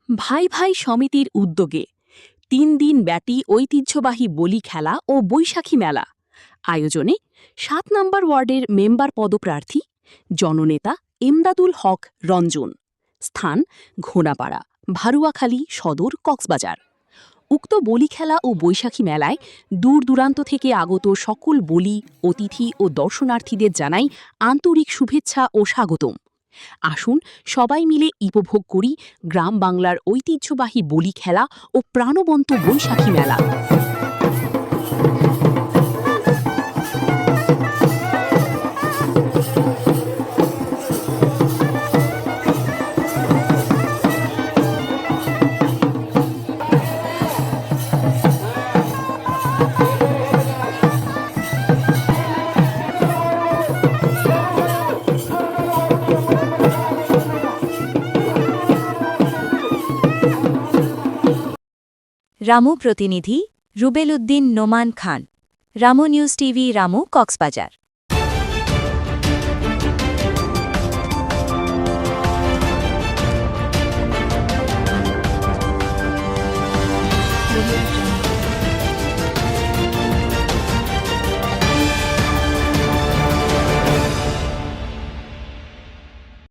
ভাই ভাই সমিতির উদ্যোগে ৩ দিন ব্যাপী ঐতিহ্যবাহী বলি খেলা ও বৈশাখী মেলা আয়োজনে ৭ নম্বর ওয়ার্ডের মেম্বার পদপ্রার্থী জননেতা এমদাদুল হক রঞ্জন। স্থান ঘোড়াপাড়া, ভারুয়াখালী সদর, কক্সবাজার। উক্ত বলি খেলা ও বৈশাখী মেলায় দূর দূরান্ত থেকে আগত সকল বলি, অতিথি ও দর্শনার্থীদের জানাই আন্তরিক শুভেচ্ছা ও স্বাগতম। আসুন সবাই মিলে উপভোগ করি গ্রাম বাংলার ঐতিহ্যবাহী বলি খেলা ও প্রাণবন্ত বৈশাখী মেলা। রামু প্রতিনিধি রুবেল উদ্দিন নোমান খান, রামু নিউজ টিভি, রামু, কক্সবাজার।